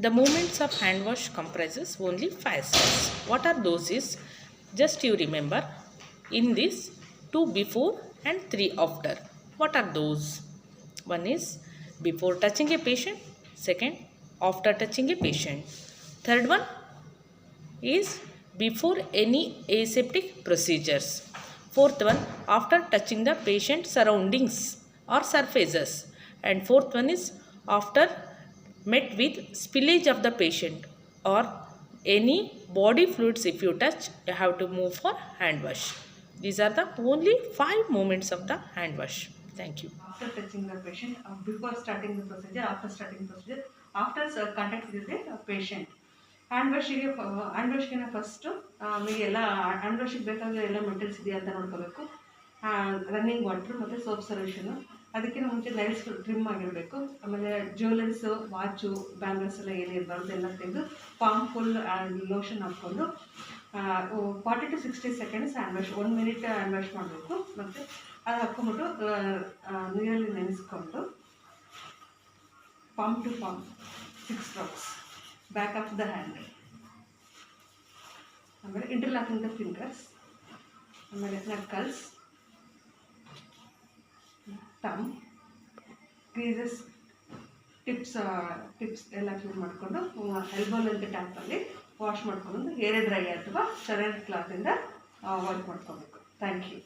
The movements of hand wash comprises only 5 steps. What are those is, just you remember, in this 2 before and 3 after. What are those? One is before touching a patient, second after touching a patient. Third one is before any aseptic procedures. Fourth one after touching the patient surroundings or surfaces. And fourth one is after met with spillage of the patient or any body fluids. If you touch, you have to move for hand wash. These are the only 5 moments of the hand wash. Thank you. After touching the patient, before starting the procedure, after starting the procedure, after contact with the patient. Hand ವಾಶಿಗೆ first ನಮಗೆಲ್ಲ hand ವಾಶಿಗೆ ಬೇಕಾಗಿರೋ ಎಲ್ಲ materials ಇದೆಯಾ ಅಂತ ನೋಡ್ಕೋಬೇಕು. Running water ಮತ್ತು soap solution. ಅದಕ್ಕಿಂತ ಮುಂಚೆ ನೈಲ್ಸ್ ಟ್ರಿಮ್ ಆಗಿರಬೇಕು. ಆಮೇಲೆ ಜ್ಯುವೆಲರ್ಸು, ವಾಚು, ಬ್ಯಾಂಗಲ್ಸ್ ಎಲ್ಲ ಏನಿರಬಾರ್ದು ಎಲ್ಲ ತೆಗೆದು ಪಾಮ್ ಫುಲ್ ಲೋಷನ್ ಹಾಕ್ಕೊಂಡು 40 to 60 seconds hand wash, 1 minute hand wash ಮಾಡಬೇಕು. ಮತ್ತು ಅದು ಹಾಕ್ಕೊಂಬಿಟ್ಟು ನೀರಲ್ಲಿ ನೆನೆಸ್ಕೊಂಡು palm to palm 6 drops back of the hand. ಆಮೇಲೆ ಇಂಟರ್ಲಾಕಿಂಗ್ ದ ಫಿಂಗರ್ಸ್, ಆಮೇಲೆ ನಕ್ಕಲ್ಸ್, ಟಮ್, ಕ್ರೀಸಸ್, ಟಿಪ್ಸ್ ಎಲ್ಲ ಕ್ಲೀನ್ ಮಾಡಿಕೊಂಡು ಎಲ್ಬೋಲಂತ ಟ್ಯಾಪಲ್ಲಿ ವಾಶ್ ಮಾಡ್ಕೊಂಡು ಏರ್ ಡ್ರೈ ಅಥವಾ ಸರಲ್ ಕ್ಲಾತಿಂದ ವಾಶ್ ಮಾಡ್ಕೋಬೇಕು. Thank you.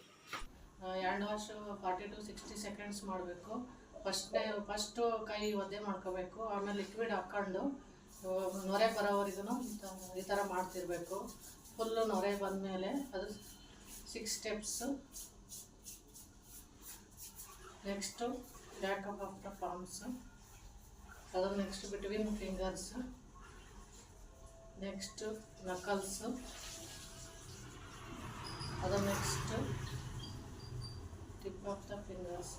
Hand wash 40 to 60 seconds ಮಾಡಬೇಕು. ಫಸ್ಟು ಕೈ ಒದ್ದೆ ಮಾಡ್ಕೋಬೇಕು. ಆಮೇಲೆ ಲಿಕ್ವಿಡ್ ಹಾಕ್ಕೊಂಡು ನೊರೆ ಬರೋವರೆಗೂ ಈ ಥರ ಮಾಡ್ತಿರ್ಬೇಕು. ಫುಲ್ಲು ನೊರೆ ಬಂದಮೇಲೆ ಅದು 6 steps. Next back of the palms, ಅದು ನೆಕ್ಸ್ಟ್ ಬಿಟ್ವೀನ್ ಫಿಂಗರ್ಸ್, ನೆಕ್ಸ್ಟ್ ನಕಲ್ಸು, ಅದು next tip of the fingers,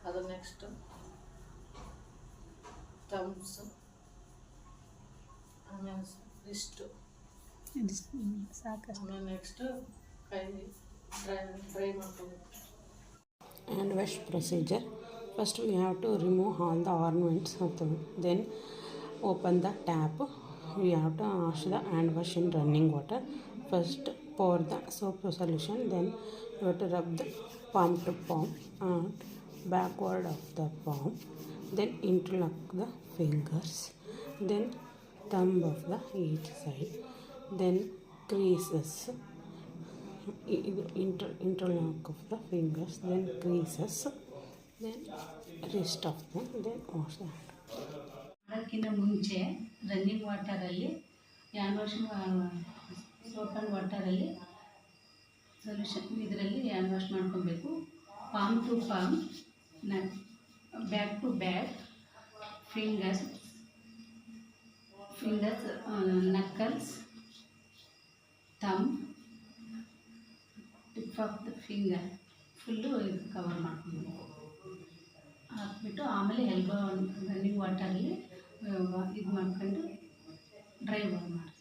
ಅದು ನೆಕ್ಸ್ಟ್ ಥಮ್ಸ್, ಆಮೇಲೆ ಇಷ್ಟು, ಆಮೇಲೆ ನೆಕ್ಸ್ಟ್ ಕೈ ಡ್ರೈ ಮಾಡ್ಕೋಬೇಕು. Hand wash procedure. First we have to remove all the ornaments of them. Then open the tap. We have to wash the hand wash in running water. First pour the soap solution. Then you have to rub the palm to palm and backward of the palm. Then interlock the fingers. Then thumb of the each side. Then creases. Interlock of the fingers, then creases, then wrist of them, then wash the hand. ಅದಕ್ಕಿಂತ ಮುಂಚೆ running ವಾಟರಲ್ಲಿ hand wash, soap and ವಾಟರಲ್ಲಿ solution ಇದರಲ್ಲಿ hand wash ಮಾಡ್ಕೊಬೇಕು. Palm to palm, back to back, fingers, knuckles, thumb, tip of the finger full ಇದು cover ಮಾಡ್ಕೊಬೇಕು. ಹಾಕ್ಬಿಟ್ಟು ಆಮೇಲೆ ಎಲ್ಬೋ ರನ್ನಿಂಗ್ ವಾಟರಲ್ಲಿ ಇದು ಮಾಡ್ಕೊಂಡು ಡ್ರೈ ಮಾಡಿ.